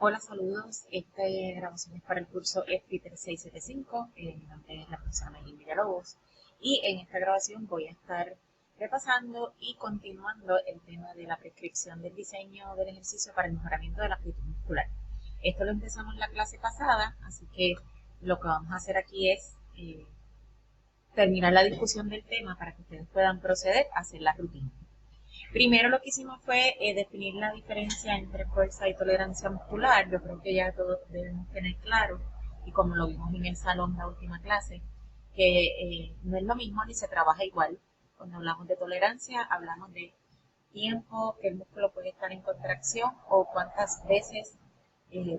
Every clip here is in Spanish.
Hola, saludos. Esta grabación es para el curso FI 3675. Mi nombre es la profesora Maylin Villalobos. Y en esta grabación voy a estar repasando y continuando el tema de la prescripción del diseño del ejercicio para el mejoramiento de la aptitud muscular. Esto lo empezamos en la clase pasada, así que lo que vamos a hacer aquí es terminar la discusión del tema para que ustedes puedan proceder a hacer la rutina. Primero lo que hicimos fue definir la diferencia entre fuerza y tolerancia muscular. Yo creo que ya todos debemos tener claro, y como lo vimos en el salón la última clase, que no es lo mismo ni se trabaja igual. Cuando hablamos de tolerancia, hablamos de tiempo que el músculo puede estar en contracción o cuántas veces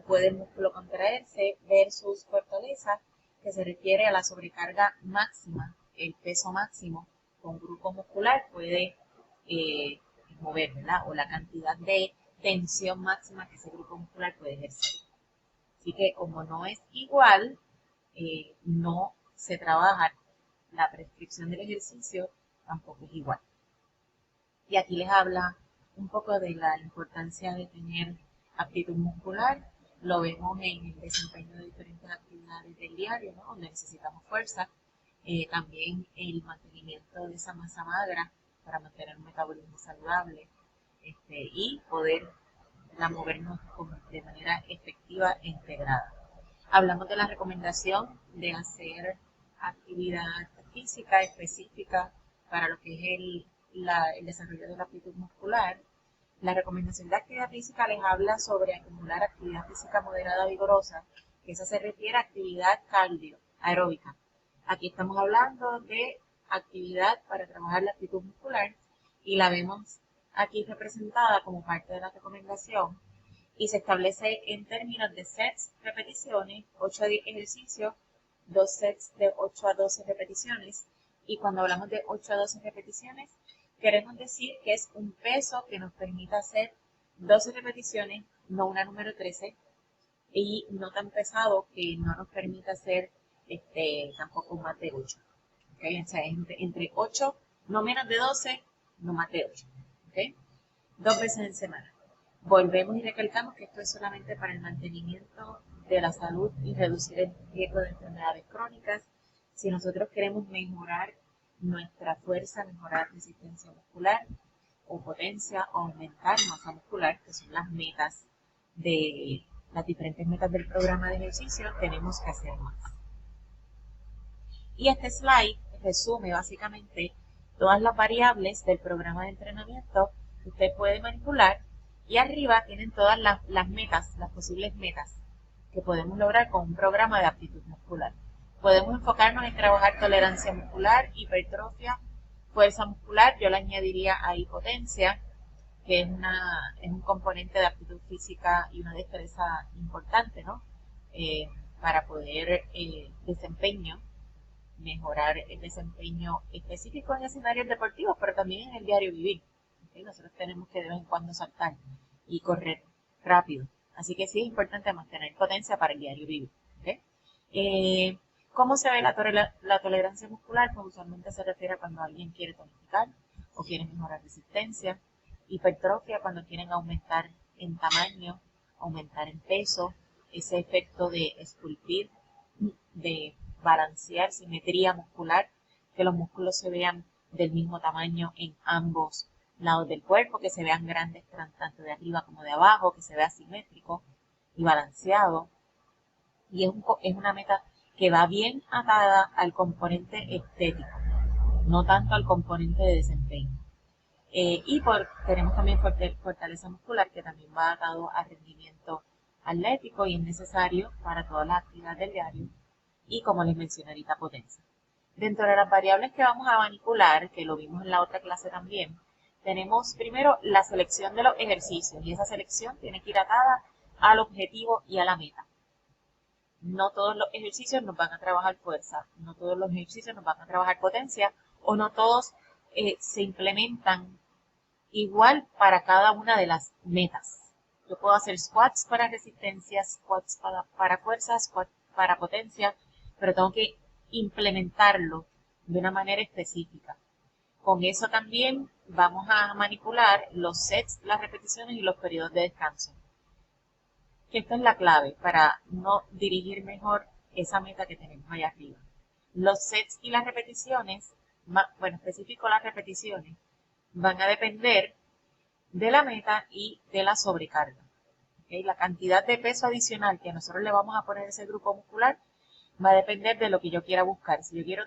puede el músculo contraerse versus fortaleza, que se refiere a la sobrecarga máxima, el peso máximo con grupo muscular puede eh, mover, ¿verdad? O la cantidad de tensión máxima que ese grupo muscular puede ejercer. Así que como no es igual, no se trabaja la prescripción del ejercicio, tampoco es igual. Y aquí les habla un poco de la importancia de tener aptitud muscular. Lo vemos en el desempeño de diferentes actividades del diario, ¿no? Donde necesitamos fuerza. También el mantenimiento de esa masa magra para mantener un metabolismo saludable y poder movernos de manera efectiva e integrada. Hablamos de la recomendación de hacer actividad física específica para lo que es el desarrollo de la aptitud muscular. La recomendación de actividad física les habla sobre acumular actividad física moderada vigorosa, que esa se refiere a actividad cardio, aeróbica. Aquí estamos hablando de actividad para trabajar la aptitud muscular y la vemos aquí representada como parte de la recomendación y se establece en términos de sets, repeticiones, 8 a 10 ejercicios, 2 sets de 8 a 12 repeticiones. Y cuando hablamos de 8 a 12 repeticiones, queremos decir que es un peso que nos permita hacer 12 repeticiones, no una número 13, y no tan pesado que no nos permita hacer tampoco más de 8. ¿Okay? O sea, entre 8, no menos de 12, no más de 8. ¿Okay? 2 veces en semana. Volvemos y recalcamos que esto es solamente para el mantenimiento de la salud y reducir el riesgo de enfermedades crónicas. Si nosotros queremos mejorar nuestra fuerza, mejorar resistencia muscular o potencia o aumentar masa muscular, que son las metas de las diferentes metas del programa de ejercicio, tenemos que hacer más. Y este slide resume básicamente todas las variables del programa de entrenamiento que usted puede manipular y arriba tienen todas las metas, las posibles metas que podemos lograr con un programa de aptitud muscular. Podemos enfocarnos en trabajar tolerancia muscular, hipertrofia, fuerza muscular, yo le añadiría ahí potencia, que es un componente de aptitud física y una destreza importante, ¿no? Para poder desempeño mejorar el desempeño específico en escenarios deportivos, pero también en el diario vivir. ¿Okay? Nosotros tenemos que de vez en cuando saltar y correr rápido. Así que sí es importante mantener potencia para el diario vivir. ¿Okay? ¿Cómo se ve la tolerancia muscular? Pues usualmente se refiere a cuando alguien quiere tonificar o quiere mejorar resistencia. Hipertrofia cuando quieren aumentar en tamaño, aumentar en peso, ese efecto de esculpir, de balancear, simetría muscular, que los músculos se vean del mismo tamaño en ambos lados del cuerpo, que se vean grandes tanto de arriba como de abajo, que se vea simétrico y balanceado. Y es una meta que va bien atada al componente estético, no tanto al componente de desempeño. Tenemos también fortaleza muscular, que también va atado al rendimiento atlético y es necesario para todas las actividades del diario. Y como les mencioné ahorita, potencia. Dentro de las variables que vamos a manipular, que lo vimos en la otra clase también, tenemos primero la selección de los ejercicios y esa selección tiene que ir atada al objetivo y a la meta. No todos los ejercicios nos van a trabajar fuerza, no todos los ejercicios nos van a trabajar potencia o no todos se implementan igual para cada una de las metas. Yo puedo hacer squats para resistencia, squats para fuerza, squats para potencia, pero tengo que implementarlo de una manera específica. Con eso también vamos a manipular los sets, las repeticiones y los periodos de descanso. que esta es la clave para no dirigir mejor esa meta que tenemos allá arriba. Los sets y las repeticiones, bueno, específico las repeticiones, van a depender de la meta y de la sobrecarga. ¿Okay? La cantidad de peso adicional que nosotros le vamos a poner a ese grupo muscular va a depender de lo que yo quiera buscar. Si yo quiero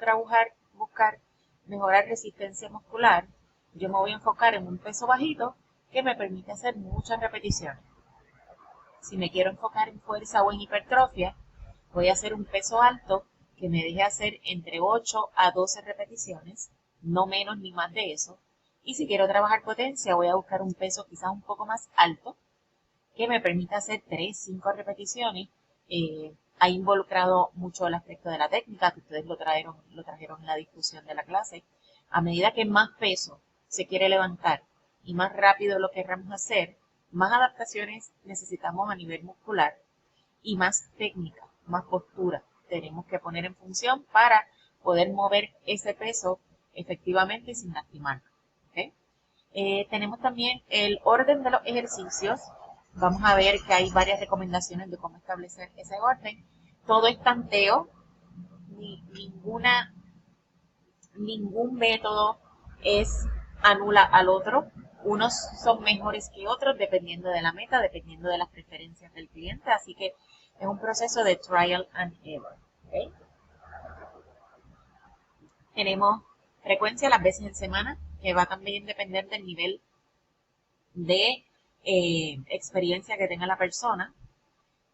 buscar mejorar resistencia muscular, yo me voy a enfocar en un peso bajito que me permite hacer muchas repeticiones. Si me quiero enfocar en fuerza o en hipertrofia, voy a hacer un peso alto que me deje hacer entre 8 a 12 repeticiones, no menos ni más de eso. Y si quiero trabajar potencia, voy a buscar un peso quizás un poco más alto que me permita hacer 3, 5 repeticiones. Ha involucrado mucho el aspecto de la técnica, que ustedes lo trajeron en la discusión de la clase. A medida que más peso se quiere levantar y más rápido lo querramos hacer, más adaptaciones necesitamos a nivel muscular y más técnica, más postura tenemos que poner en función para poder mover ese peso efectivamente sin lastimarnos. ¿Okay? Tenemos también el orden de los ejercicios. Vamos a ver que hay varias recomendaciones de cómo establecer ese orden. Todo es tanteo, ningún método anula al otro. Unos son mejores que otros dependiendo de la meta, dependiendo de las preferencias del cliente. Así que es un proceso de trial and error. ¿Okay? Tenemos frecuencia las veces en semana, que va también a depender del nivel de experiencia que tenga la persona.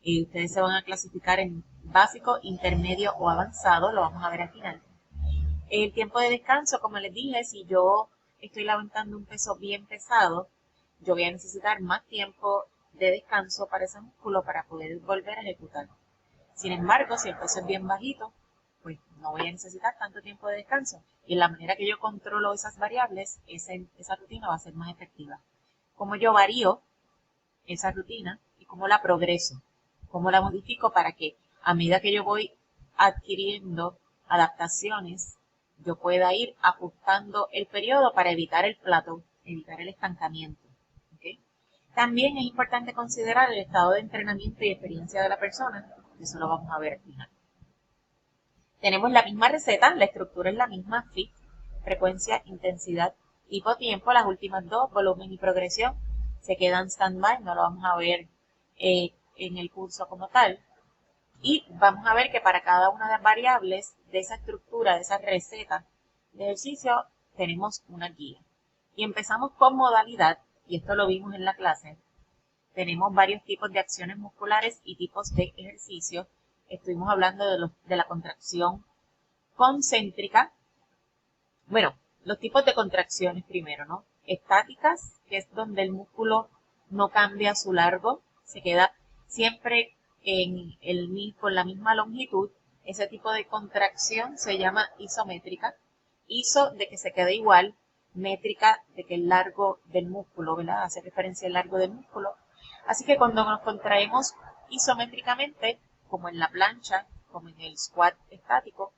Y ustedes se van a clasificar en básico, intermedio o avanzado, lo vamos a ver al final. El tiempo de descanso, como les dije, si yo estoy levantando un peso bien pesado, yo voy a necesitar más tiempo de descanso para ese músculo para poder volver a ejecutar. Sin embargo, si el peso es bien bajito, pues no voy a necesitar tanto tiempo de descanso. Y en la manera que yo controlo esas variables, esa rutina va a ser más efectiva. Cómo yo varío esa rutina y cómo la progreso, cómo la modifico para que a medida que yo voy adquiriendo adaptaciones, yo pueda ir ajustando el periodo para evitar el plateau, evitar el estancamiento. ¿Okay? También es importante considerar el estado de entrenamiento y experiencia de la persona, eso lo vamos a ver al final. Tenemos la misma receta, la estructura es la misma, fit, frecuencia, intensidad, tipo tiempo, las últimas dos, volumen y progresión, se quedan stand-by, no lo vamos a ver en el curso como tal. Y vamos a ver que para cada una de las variables de esa estructura, de esa receta de ejercicio, tenemos una guía. Y empezamos con modalidad, y esto lo vimos en la clase. Tenemos varios tipos de acciones musculares y tipos de ejercicios. Estuvimos hablando de la contracción concéntrica. Bueno, los tipos de contracciones primero, ¿no? Estáticas, que es donde el músculo no cambia su largo, se queda siempre con la misma longitud. Ese tipo de contracción se llama isométrica. Iso de que se quede igual, métrica de que el largo del músculo, ¿verdad? Hace referencia al largo del músculo. Así que cuando nos contraemos isométricamente, como en la plancha, como en el squat estático,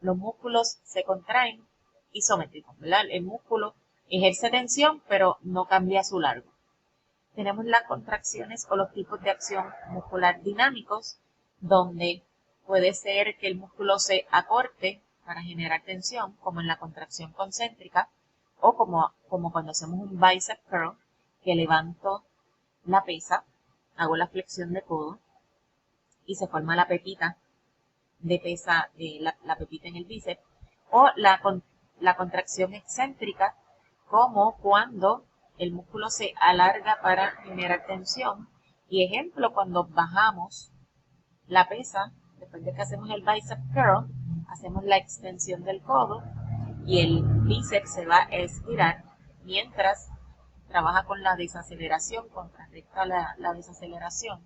los músculos se contraen isométricos, ¿verdad? El músculo ejerce tensión, pero no cambia su largo. Tenemos las contracciones o los tipos de acción muscular dinámicos, donde puede ser que el músculo se acorte para generar tensión, como en la contracción concéntrica, o como cuando hacemos un bicep curl, que levanto la pesa, hago la flexión de codo y se forma la pepita de pesa, la pepita en el bíceps, o la contracción excéntrica, como cuando el músculo se alarga para generar tensión. Y ejemplo, cuando bajamos la pesa, después de que hacemos el bicep curl, hacemos la extensión del codo y el bíceps se va a estirar mientras trabaja con la desaceleración, contrarresta la desaceleración,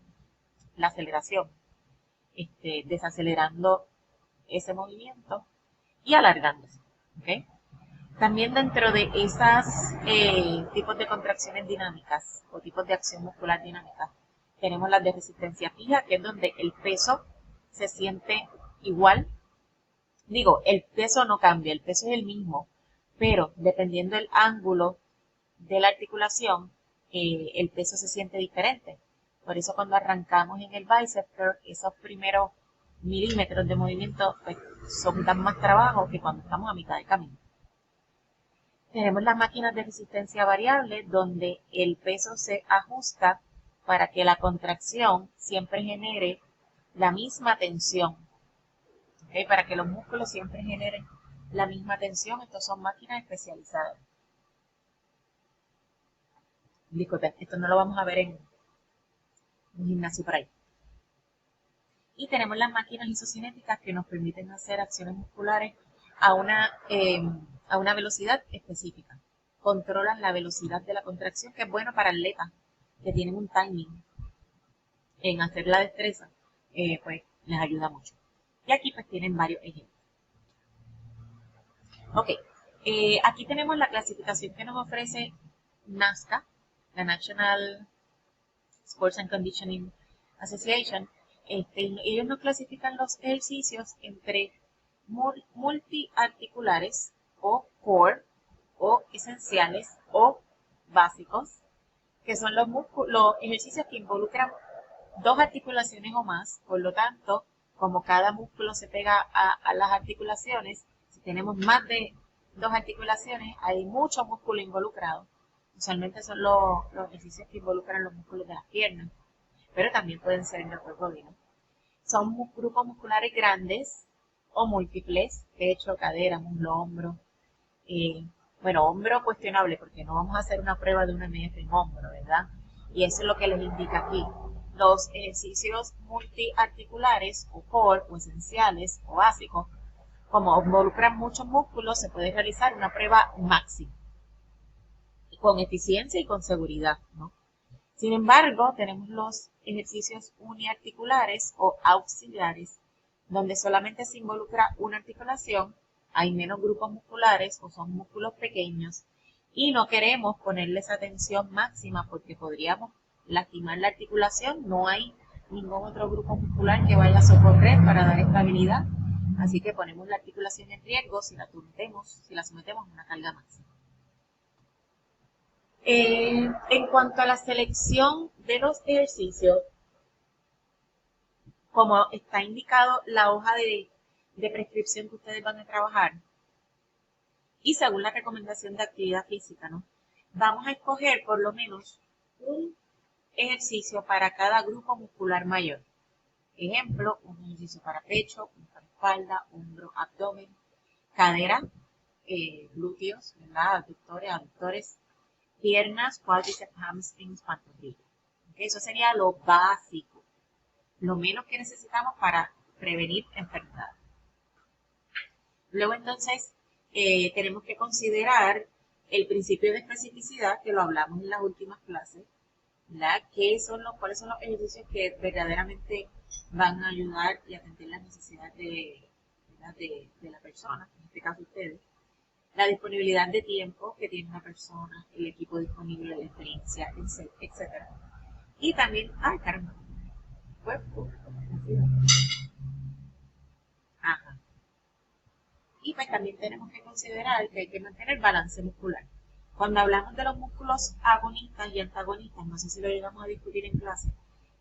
la aceleración, desacelerando ese movimiento y alargándose. ¿Okay? También dentro de esas tipos de contracciones dinámicas o tipos de acción muscular dinámica, tenemos las de resistencia fija, que es donde el peso se siente igual. Digo, el peso no cambia, el peso es el mismo, pero dependiendo del ángulo de la articulación, el peso se siente diferente. Por eso cuando arrancamos en el bicep curl, esos primeros milímetros de movimiento pues, dan más trabajo que cuando estamos a mitad de camino. Tenemos las máquinas de resistencia variable donde el peso se ajusta para que la contracción siempre genere la misma tensión. ¿Okay? Para que los músculos siempre generen la misma tensión. Estas son máquinas especializadas. Disculpen, esto no lo vamos a ver en un gimnasio por ahí. Y tenemos las máquinas isocinéticas que nos permiten hacer acciones musculares a una velocidad específica. Controlan la velocidad de la contracción, que es bueno para atletas que tienen un timing en hacer la destreza, pues les ayuda mucho. Y aquí pues tienen varios ejemplos. Ok, aquí tenemos la clasificación que nos ofrece NASCA, la National Sports and Conditioning Association. Ellos nos clasifican los ejercicios entre multiarticulares o core o esenciales o básicos, que son los ejercicios que involucran dos articulaciones o más. Por lo tanto, como cada músculo se pega a las articulaciones, si tenemos más de dos articulaciones, hay mucho músculo involucrado. Usualmente son los ejercicios que involucran los músculos de las piernas, pero también pueden ser en el cuerpo ¿no? Son grupos musculares grandes o múltiples, pecho, cadera, muslo, hombro. Bueno, hombro cuestionable porque no vamos a hacer una prueba de un MF en hombro, ¿verdad? Y eso es lo que les indica aquí. Los ejercicios multiarticulares o core o esenciales o básicos, como involucran muchos músculos, se puede realizar una prueba máxima con eficiencia y con seguridad, ¿no? Sin embargo, tenemos los ejercicios uniarticulares o auxiliares, donde solamente se involucra una articulación, hay menos grupos musculares o son músculos pequeños y no queremos ponerle esa tensión máxima porque podríamos lastimar la articulación, no hay ningún otro grupo muscular que vaya a socorrer para dar estabilidad, así que ponemos la articulación en riesgo si la sometemos a una carga máxima. En cuanto a la selección de los ejercicios, como está indicado la hoja de prescripción que ustedes van a trabajar, y según la recomendación de actividad física, ¿no? Vamos a escoger por lo menos un ejercicio para cada grupo muscular mayor. Ejemplo, un ejercicio para pecho, un para espalda, hombro, abdomen, cadera, glúteos, ¿verdad? Abductores, piernas, cuádriceps, hamstrings, pantorrillas. ¿Okay? Eso sería lo básico, lo menos que necesitamos para prevenir enfermedades. Luego entonces tenemos que considerar el principio de especificidad, que lo hablamos en las últimas clases, ¿verdad? ¿Cuáles son los ejercicios que verdaderamente van a ayudar y atender las necesidades de la persona, en este caso ustedes? La disponibilidad de tiempo que tiene una persona, el equipo disponible, la experiencia, etc. Y también, caramba, ajá. Y pues también tenemos que considerar que hay que mantener balance muscular. Cuando hablamos de los músculos agonistas y antagonistas, no sé si lo llegamos a discutir en clase,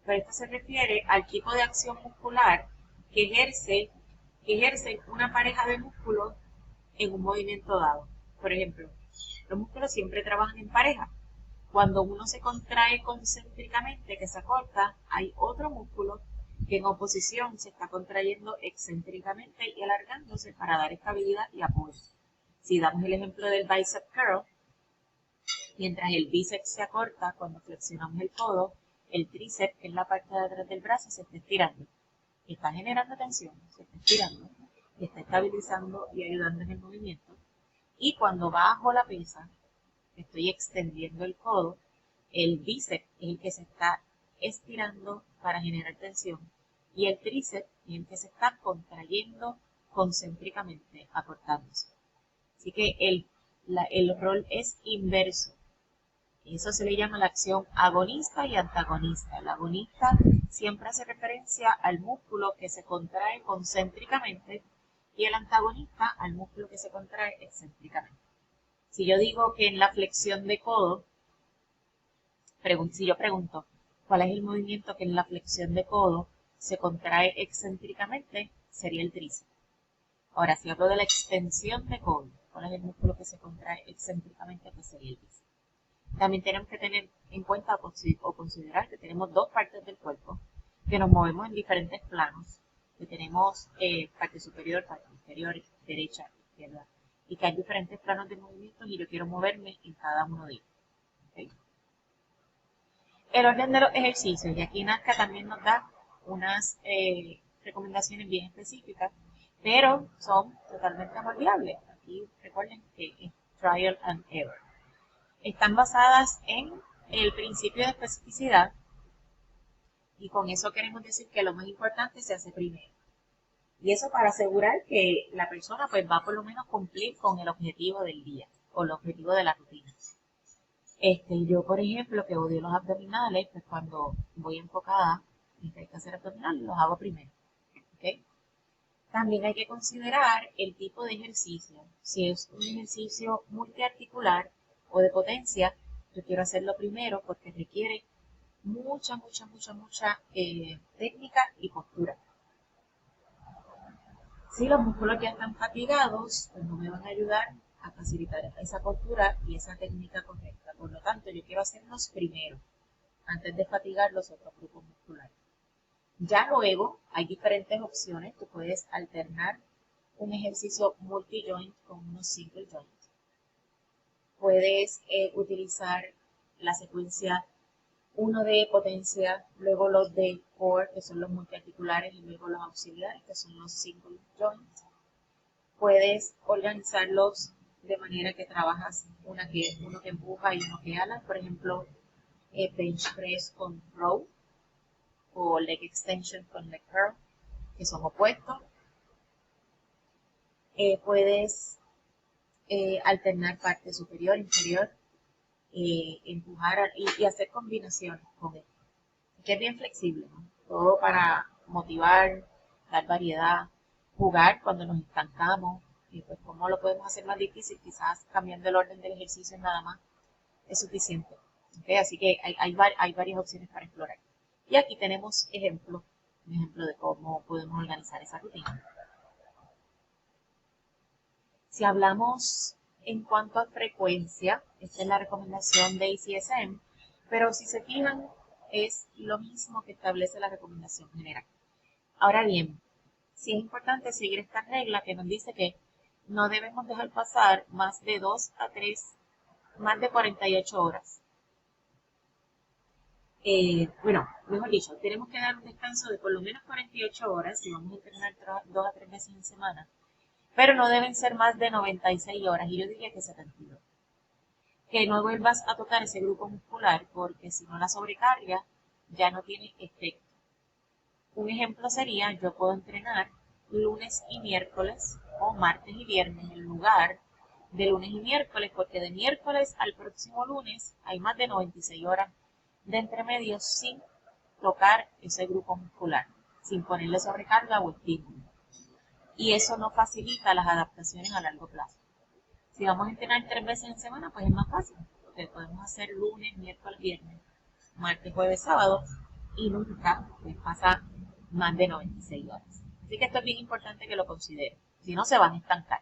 pero esto se refiere al tipo de acción muscular que ejerce una pareja de músculos en un movimiento dado. Por ejemplo, los músculos siempre trabajan en pareja. Cuando uno se contrae concéntricamente, que se acorta, hay otro músculo que en oposición se está contrayendo excéntricamente y alargándose para dar estabilidad y apoyo. Si damos el ejemplo del bicep curl, mientras el bíceps se acorta cuando flexionamos el codo, el tríceps, que es la parte de atrás del brazo, se está estirando. Está generando tensión, se está estirando, está estabilizando y ayudando en el movimiento. Y cuando bajo la pesa, estoy extendiendo el codo, el bíceps es el que se está estirando para generar tensión y el tríceps es el que se está contrayendo concéntricamente, acortándose. Así que el rol es inverso. Eso se le llama la acción agonista y antagonista. El agonista siempre hace referencia al músculo que se contrae concéntricamente y el antagonista al músculo que se contrae excéntricamente. Si yo digo que en la flexión de codo, si yo pregunto, ¿Cuál es el movimiento que en la flexión de codo se contrae excéntricamente? Sería el tríceps. Ahora, si hablo de la extensión de codo, ¿cuál es el músculo que se contrae excéntricamente? Pues sería el bíceps. También tenemos que tener en cuenta o considerar que tenemos dos partes del cuerpo, que nos movemos en diferentes planos, que tenemos parte superior, parte inferior, derecha, izquierda, y que hay diferentes planos de movimiento y yo quiero moverme en cada uno de ellos. ¿Okay? El orden de los ejercicios, y aquí Nazca también nos da unas recomendaciones bien específicas, pero son totalmente moldeables. Aquí recuerden que es trial and error. Están basadas en el principio de especificidad y con eso queremos decir que lo más importante se hace primero. Y eso para asegurar que la persona pues va por lo menos cumplir con el objetivo del día o el objetivo de la rutina. Yo, por ejemplo, que odio los abdominales, pues cuando voy enfocada y hay que hacer abdominales, los hago primero. ¿Okay? También hay que considerar el tipo de ejercicio. Si es un ejercicio multiarticular o de potencia, yo quiero hacerlo primero porque requiere mucha técnica y postura. Si los músculos ya están fatigados, pues no me van a ayudar a facilitar esa postura y esa técnica correcta. Por lo tanto, yo quiero hacerlos primero, antes de fatigar los otros grupos musculares. Ya luego hay diferentes opciones. Tú puedes alternar un ejercicio multi-joint con unos single joint. Puedes utilizar la secuencia 1 de potencia, luego los de core, que son los multiarticulares, y luego los auxiliares, que son los single joints. Puedes organizarlos de manera que trabajas uno que empuja y uno que ala, por ejemplo, bench press con row o leg extension con leg curl, que son opuestos. Puedes alternar parte superior, inferior, empujar y hacer combinaciones con él, que es bien flexible, ¿no? Todo para motivar, dar variedad, jugar cuando nos estancamos, y pues cómo lo podemos hacer más difícil, quizás cambiando el orden del ejercicio nada más es suficiente. ¿Okay? Así que hay varias opciones para explorar. Y aquí tenemos un ejemplo de cómo podemos organizar esa rutina. Si hablamos en cuanto a frecuencia, esta es la recomendación de ICSM, pero si se fijan, es lo mismo que establece la recomendación general. Ahora bien, sí es importante seguir esta regla que nos dice que no debemos dejar pasar más de 2 a 3, más de 48 horas. Mejor dicho, tenemos que dar un descanso de por lo menos 48 horas si vamos a entrenar 2 a 3 veces en semana, pero no deben ser más de 96 horas, y yo diría que 72. Que no vuelvas a tocar ese grupo muscular, porque si no la sobrecarga, ya no tiene efecto. Un ejemplo sería, yo puedo entrenar lunes y miércoles, o martes y viernes, en lugar de lunes y miércoles, porque de miércoles al próximo lunes hay más de 96 horas de entremedio sin tocar ese grupo muscular, sin ponerle sobrecarga o estímulo. Y eso no facilita las adaptaciones a largo plazo. Si vamos a entrenar 3 veces en semana, pues es más fácil, porque podemos hacer lunes, miércoles, viernes, martes, jueves, sábado, y nunca les pasa más de 96 horas. Así que esto es bien importante que lo consideren, si no se van a estancar.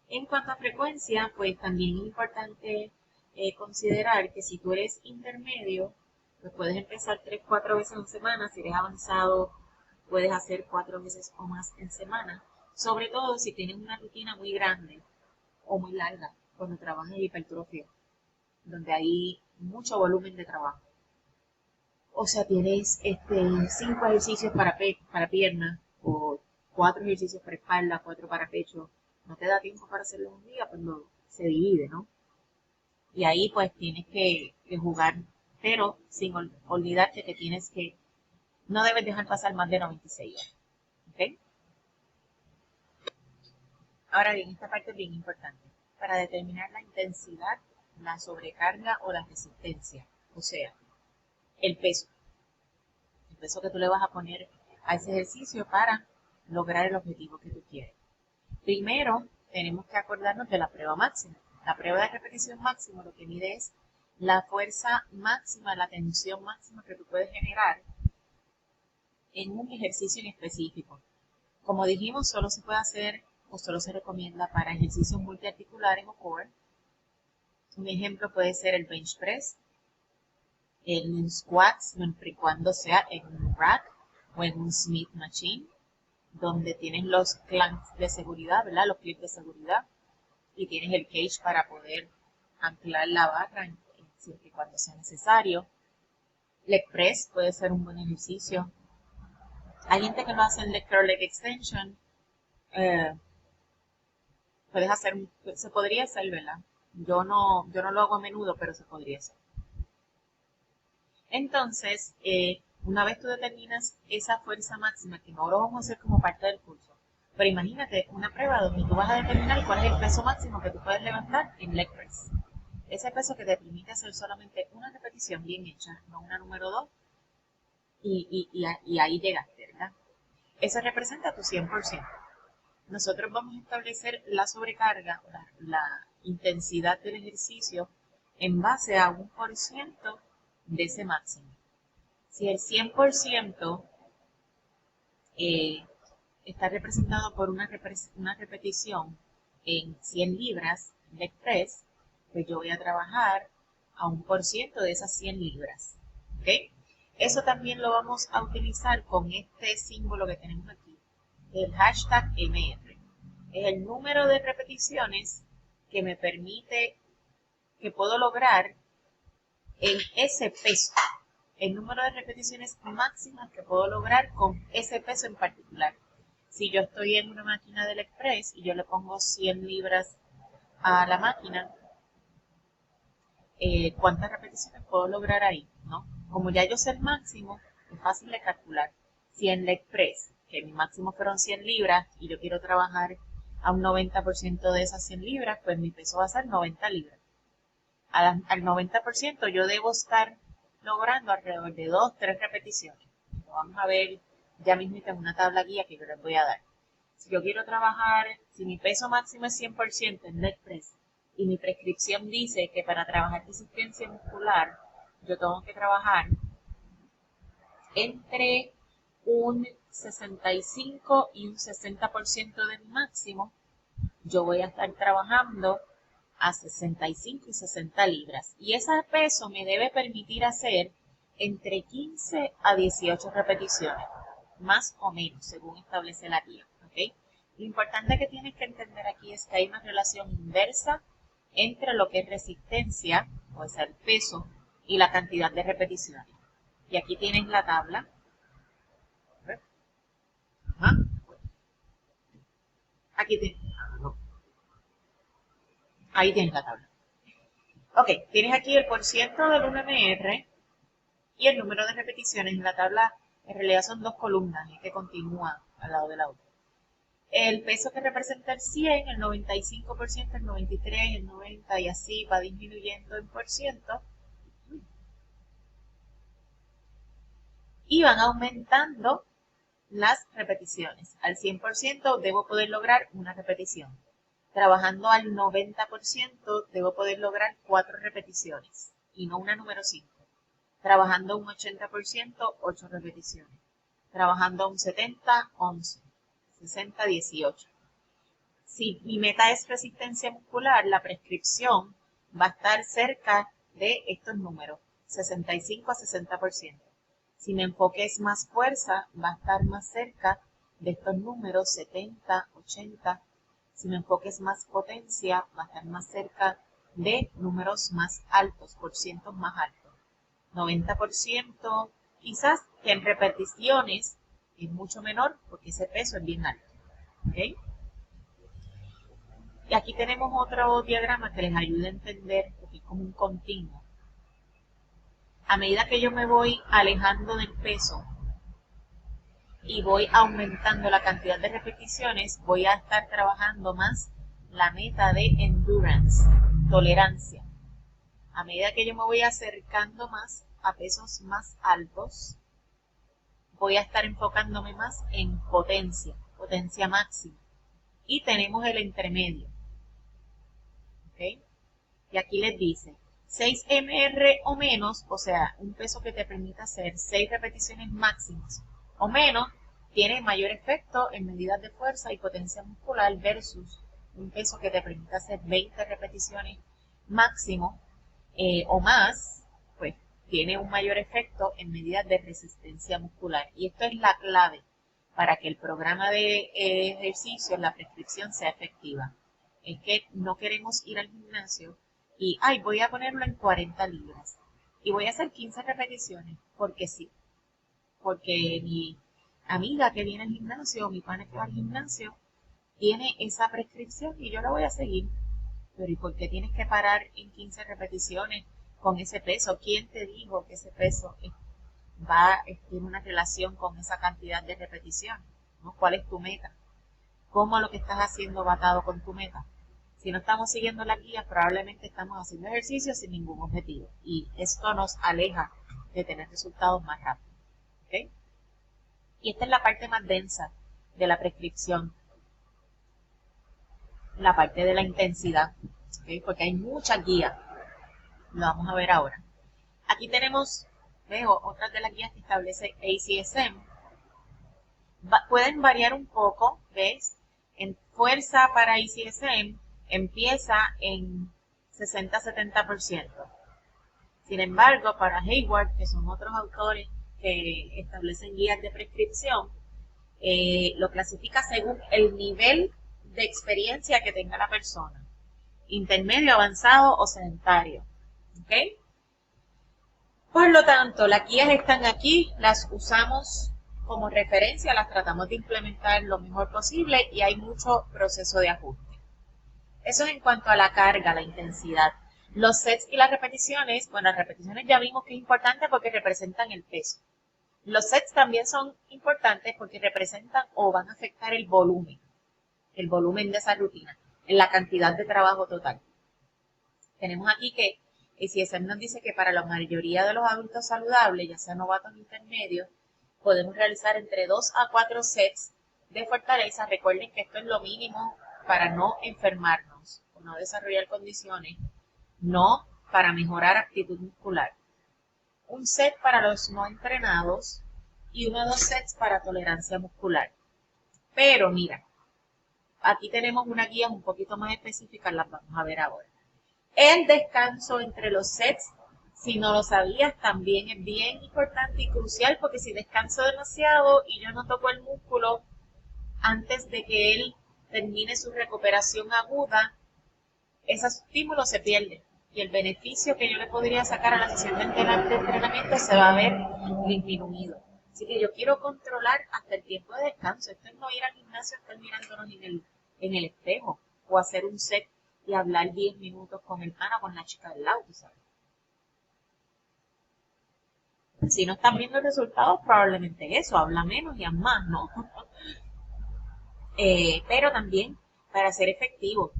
En cuanto a frecuencia, pues también es importante considerar que si tú eres intermedio, pues puedes empezar 3, 4 veces en semana. Si eres avanzado, puedes hacer 4 veces o más en semana. Sobre todo si tienes una rutina muy grande o muy larga cuando trabajas en hipertrofia, donde hay mucho volumen de trabajo. O sea, tienes 5 ejercicios para piernas o 4 ejercicios para espalda, 4 para pecho. No te da tiempo para hacerlo en un día, pues se divide, ¿no? Y ahí pues tienes que jugar, pero sin olvidarte que no debes dejar pasar más de 96 horas. ¿Ok? Ahora bien, esta parte es bien importante. Para determinar la intensidad, la sobrecarga o la resistencia. O sea, el peso. El peso que tú le vas a poner a ese ejercicio para lograr el objetivo que tú quieres. Primero, tenemos que acordarnos de la prueba máxima. La prueba de repetición máxima lo que mide es la fuerza máxima, la tensión máxima que tú puedes generar en un ejercicio en específico. Como dijimos, solo se puede hacer o solo se recomienda para ejercicios multiarticulares o core. Un ejemplo puede ser el bench press, el squat, siempre y cuando sea en un rack o en un Smith machine, donde tienes los clamps de seguridad, ¿verdad? Los clips de seguridad, y tienes el cage para poder anclar la barra siempre y cuando sea necesario. Leg press puede ser un buen ejercicio. Hay gente que no hace el leg curl, leg extension. Puedes hacer, se podría hacer, ¿verdad? Yo no lo hago a menudo, pero se podría hacer. Entonces, una vez tú determinas esa fuerza máxima, que no lo vamos a hacer como parte del curso, pero imagínate una prueba donde tú vas a determinar cuál es el peso máximo que tú puedes levantar en leg press. Ese peso que te permite hacer solamente una repetición bien hecha, no una número 2, y ahí llegaste, ¿verdad? Eso representa tu 100%. Nosotros vamos a establecer la sobrecarga, la intensidad del ejercicio en base a un por ciento de ese máximo. Si el 100% está representado por una repetición en 100 libras leg press, pues yo voy a trabajar a un por ciento de esas 100 libras. ¿Okay? Eso también lo vamos a utilizar con este símbolo que tenemos aquí, el hashtag MR. Es el número de repeticiones que me permite, que puedo lograr en ese peso. El número de repeticiones máximas que puedo lograr con ese peso en particular. Si yo estoy en una máquina del express y yo le pongo 100 libras a la máquina, ¿cuántas repeticiones puedo lograr ahí? ¿No? Como ya yo sé el máximo, es fácil de calcular. Si en el express, que mi máximo fueron 100 libras y yo quiero trabajar a un 90% de esas 100 libras, pues mi peso va a ser 90 libras. Al 90% yo debo estar logrando alrededor de 2-3 repeticiones. Lo vamos a ver ya mismo en una tabla guía que yo les voy a dar. Si yo quiero trabajar, si mi peso máximo es 100% en leg press y mi prescripción dice que para trabajar resistencia muscular yo tengo que trabajar entre un 65 y un 60% de mi máximo, yo voy a estar trabajando a 65 y 60 libras. Y ese peso me debe permitir hacer entre 15 a 18 repeticiones, más o menos, según establece la guía. ¿Okay? Lo importante que tienes que entender aquí es que hay una relación inversa entre lo que es resistencia, o sea, el peso, y la cantidad de repeticiones. Y aquí tienes la tabla. Ajá. Aquí tienes. Ahí tienes la tabla. Ok, tienes aquí el porciento del 1MR y el número de repeticiones. En la tabla en realidad son dos columnas que continúan al lado de la otra. El peso que representa el 100, el 95%, el 93%, el 90% y así va disminuyendo en por ciento. Y van aumentando las repeticiones. Al 100% debo poder lograr una repetición. Trabajando al 90% debo poder lograr 4 repeticiones y no una número 5. Trabajando un 80%, 8 repeticiones. Trabajando un 70, 11. 60, 18. Si mi meta es resistencia muscular, la prescripción va a estar cerca de estos números, 65 a 60%. Si mi enfoque es más fuerza, va a estar más cerca de estos números, 70, 80. Si mi enfoque es más potencia, va a estar más cerca de números más altos, por cientos más altos. 90%, quizás que en repeticiones es mucho menor porque ese peso es bien alto. ¿Okay? Y aquí tenemos otro diagrama que les ayuda a entender, porque es como un continuo. A medida que yo me voy alejando del peso y voy aumentando la cantidad de repeticiones, voy a estar trabajando más la meta de endurance, tolerancia. A medida que yo me voy acercando más a pesos más altos, voy a estar enfocándome más en potencia, potencia máxima. Y tenemos el entremedio. ¿Okay? Y aquí les dice, 6 MR o menos, o sea, un peso que te permita hacer 6 repeticiones máximas o menos, tiene mayor efecto en medidas de fuerza y potencia muscular versus un peso que te permita hacer 20 repeticiones máximo o más, pues tiene un mayor efecto en medidas de resistencia muscular. Y esto es la clave para que el programa de ejercicio, la prescripción sea efectiva. Es que no queremos ir al gimnasio y, ay, voy a ponerlo en 40 libras y voy a hacer 15 repeticiones, porque sí. Porque mi amiga que viene al gimnasio, o mi pana que va al gimnasio, tiene esa prescripción y yo la voy a seguir. Pero ¿y por qué tienes que parar en 15 repeticiones con ese peso? ¿Quién te dijo que ese peso tiene una relación con esa cantidad de repeticiones? ¿No? ¿Cuál es tu meta? ¿Cómo lo que estás haciendo va atado con tu meta? Si no estamos siguiendo las guías, probablemente estamos haciendo ejercicio sin ningún objetivo. Y esto nos aleja de tener resultados más rápidos. ¿Okay? Y esta es la parte más densa de la prescripción, la parte de la intensidad, ¿okay? Porque hay muchas guías, lo vamos a ver ahora. Aquí tenemos, veo, otras de las guías que establece ACSM. Pueden variar un poco, ¿ves? En fuerza para ACSM empieza en 60-70%. Sin embargo, para Hayward, que son otros autores que establecen guías de prescripción, lo clasifica según el nivel de experiencia que tenga la persona, intermedio, avanzado o sedentario. ¿Okay? Por lo tanto, las guías están aquí, las usamos como referencia, las tratamos de implementar lo mejor posible y hay mucho proceso de ajuste. Eso es en cuanto a la carga, la intensidad. Los sets y las repeticiones, bueno, las repeticiones ya vimos que es importante porque representan el peso. Los sets también son importantes porque representan o van a afectar el volumen de esa rutina, en la cantidad de trabajo total. Tenemos aquí que ACSM nos dice que para la mayoría de los adultos saludables, ya sean novatos o intermedios, podemos realizar entre 2 a 4 sets de fortaleza. Recuerden que esto es lo mínimo para no enfermarnos o no desarrollar condiciones, no para mejorar aptitud muscular. Un set para los no entrenados y 1 o 2 sets para tolerancia muscular. Pero mira, aquí tenemos una guía un poquito más específica, las vamos a ver ahora. El descanso entre los sets, si no lo sabías, también es bien importante y crucial, porque si descanso demasiado y yo no toco el músculo antes de que él termine su recuperación aguda, ese estímulo se pierde y el beneficio que yo le podría sacar a la sesión de entrenamiento se va a ver disminuido. Así que yo quiero controlar hasta el tiempo de descanso. Esto es no ir al gimnasio, estar mirándonos en el espejo o hacer un set y hablar 10 minutos con el pana o con la chica del lado, ¿sabes? Si no están viendo resultados, probablemente eso, habla menos y haz más, ¿no? Pero también para ser efectivo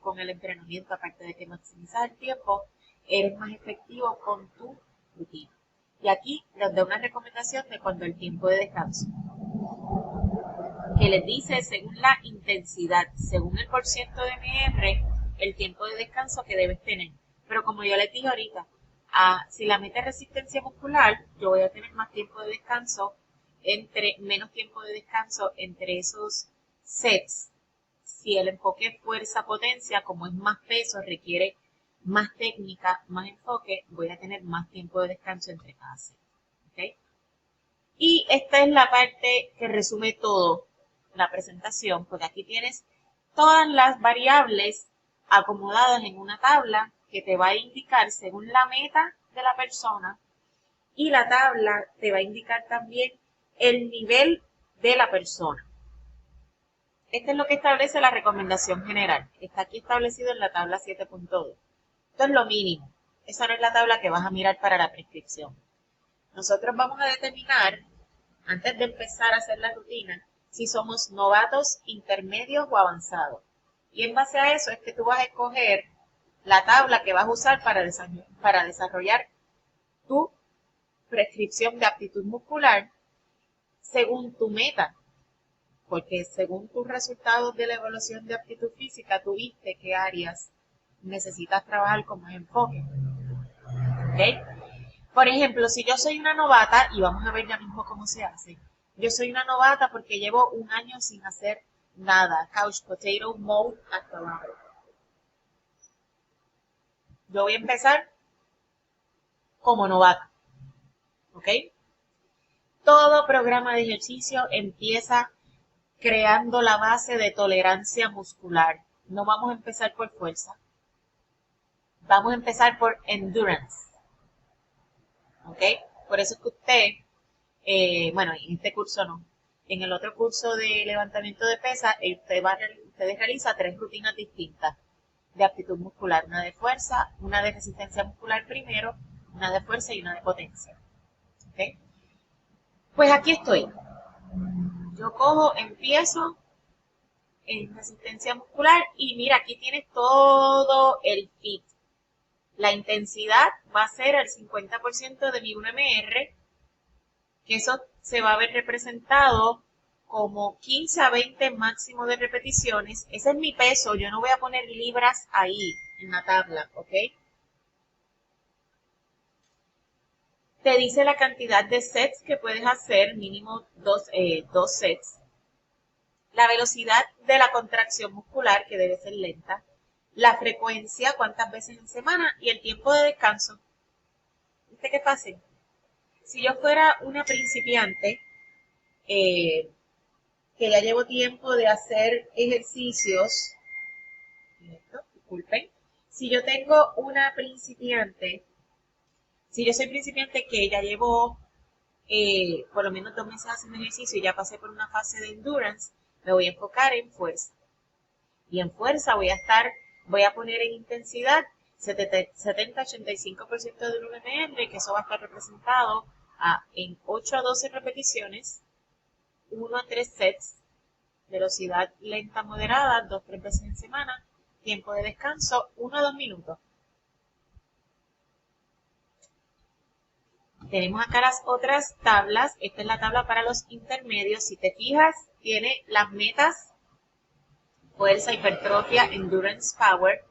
con el entrenamiento, aparte de que maximizas el tiempo, eres más efectivo con tu rutina. Y aquí les doy una recomendación de cuando el tiempo de descanso, que les dice según la intensidad, según el porciento de MR, el tiempo de descanso que debes tener. Pero como yo les dije ahorita, si la meta es resistencia muscular, yo voy a tener más tiempo de descanso, menos tiempo de descanso entre esos sets. Si el enfoque es fuerza-potencia, como es más peso, requiere más técnica, más enfoque, voy a tener más tiempo de descanso entre cada set. ¿Okay? Y esta es la parte que resume todo la presentación, porque aquí tienes todas las variables acomodadas en una tabla que te va a indicar según la meta de la persona, y la tabla te va a indicar también el nivel de la persona. Esto es lo que establece la recomendación general. Está aquí establecido en la tabla 7.2. Esto es lo mínimo. Esa no es la tabla que vas a mirar para la prescripción. Nosotros vamos a determinar, antes de empezar a hacer la rutina, si somos novatos, intermedios o avanzados. Y en base a eso es que tú vas a escoger la tabla que vas a usar para desarrollar tu prescripción de aptitud muscular según tu meta. Porque según tus resultados de la evaluación de aptitud física, tú viste qué áreas necesitas trabajar con más enfoque. Por ejemplo, si yo soy una novata, y vamos a ver ya mismo cómo se hace, yo soy una novata porque llevo un año sin hacer nada, couch potato mode hasta abajo. Yo voy a empezar como novata, ¿ok? Todo programa de ejercicio empieza creando la base de tolerancia muscular. No vamos a empezar por fuerza. Vamos a empezar por endurance. ¿Ok? Por eso es que usted, bueno, en este curso no. En el otro curso de levantamiento de pesas, ustedes realizan 3 rutinas distintas de aptitud muscular. Una de fuerza, una de resistencia muscular primero, una de fuerza y una de potencia. ¿Ok? Pues aquí estoy. Yo cojo, empiezo en resistencia muscular y mira, aquí tienes todo el fit. La intensidad va a ser el 50% de mi 1MR, que eso se va a ver representado como 15 a 20 máximo de repeticiones. Ese es mi peso, yo no voy a poner libras ahí en la tabla, ¿ok? Te dice la cantidad de sets que puedes hacer, mínimo dos sets. La velocidad de la contracción muscular, que debe ser lenta. La frecuencia, cuántas veces en semana, y el tiempo de descanso. ¿Viste qué fácil? Si yo fuera una principiante, que ya llevo tiempo de hacer ejercicios, disculpen, si yo tengo una principiante, si yo soy principiante que ya llevo por lo menos 2 meses haciendo ejercicio y ya pasé por una fase de endurance, me voy a enfocar en fuerza. Y en fuerza voy a poner en intensidad 70-85% del 1MR, que eso va a estar representado en 8 a 12 repeticiones, 1 a 3 sets, velocidad lenta moderada, 2-3 veces en semana, tiempo de descanso, 1 a 2 minutos. Tenemos acá las otras tablas. Esta es la tabla para los intermedios. Si te fijas, tiene las metas, fuerza, hipertrofia, endurance, power.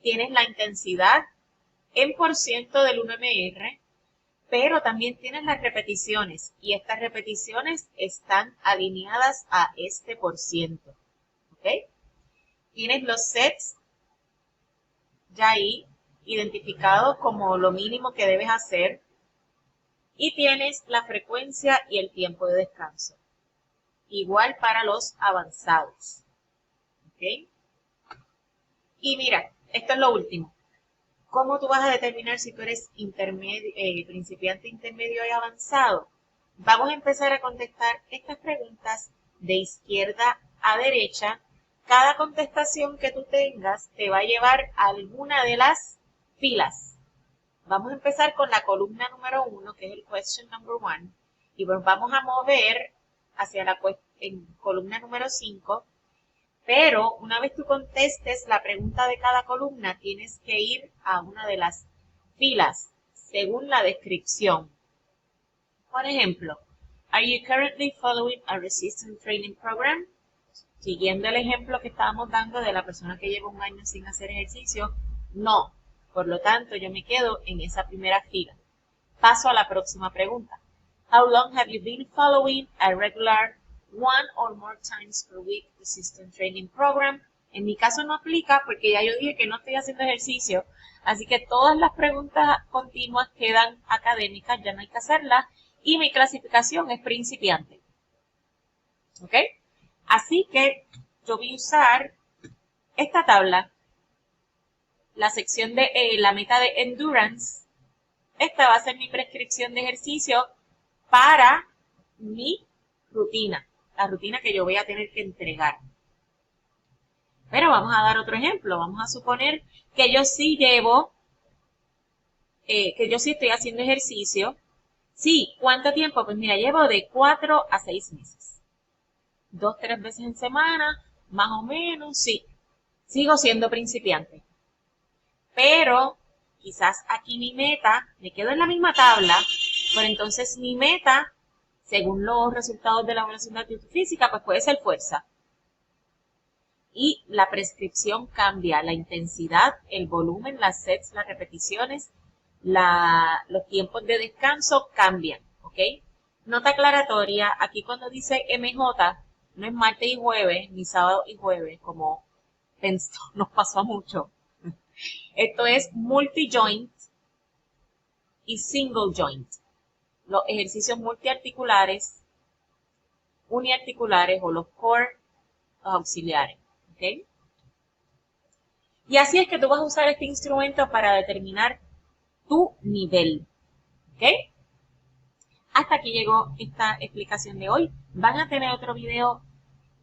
Tienes la intensidad en % del 1MR, pero también tienes las repeticiones. Y estas repeticiones están alineadas a este %. ¿Ok? Tienes los sets ya ahí identificados como lo mínimo que debes hacer. Y tienes la frecuencia y el tiempo de descanso. Igual para los avanzados. ¿Ok? Y mira, esto es lo último. ¿Cómo tú vas a determinar si tú eres principiante, intermedio y avanzado? Vamos a empezar a contestar estas preguntas de izquierda a derecha. Cada contestación que tú tengas te va a llevar a alguna de las filas. Vamos a empezar con la columna número 1, que es el question number 1, y nos vamos a mover hacia la columna número 5, pero una vez tú contestes la pregunta de cada columna, tienes que ir a una de las filas, según la descripción. Por ejemplo, ¿Are you currently following a resistance training program? Siguiendo el ejemplo que estábamos dando de la persona que lleva un año sin hacer ejercicio, no. Por lo tanto, yo me quedo en esa primera fila. Paso a la próxima pregunta. How long have you been following a regular 1 or more times per week resistance training program? En mi caso no aplica porque ya yo dije que no estoy haciendo ejercicio, así que todas las preguntas continuas quedan académicas, ya no hay que hacerlas, y mi clasificación es principiante. ¿Ok? Así que yo voy a usar esta tabla, la sección de la meta de endurance. Esta va a ser mi prescripción de ejercicio para mi rutina, la rutina que yo voy a tener que entregar. Pero vamos a dar otro ejemplo. Vamos a suponer que yo sí estoy haciendo ejercicio. Sí, ¿cuánto tiempo? Pues mira, llevo de 4 a 6 meses. 2-3 veces en semana, más o menos, sí. Sigo siendo principiante. Pero quizás aquí mi meta, me quedo en la misma tabla, pero entonces mi meta, según los resultados de la evaluación de actitud física, pues puede ser fuerza. Y la prescripción cambia, la intensidad, el volumen, las sets, las repeticiones, los tiempos de descanso cambian, ¿ok? Nota aclaratoria, aquí cuando dice MJ, no es martes y jueves, ni sábado y jueves, como nos pasó mucho. Esto es multi-joint y single joint. Los ejercicios multiarticulares, uniarticulares o los core auxiliares, ¿ok? Y así es que tú vas a usar este instrumento para determinar tu nivel, ¿ok? Hasta aquí llegó esta explicación de hoy. Van a tener otro video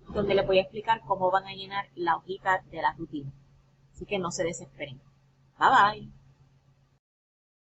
donde les voy a explicar cómo van a llenar la hojita de la rutina. Así que no se desesperen. Bye bye.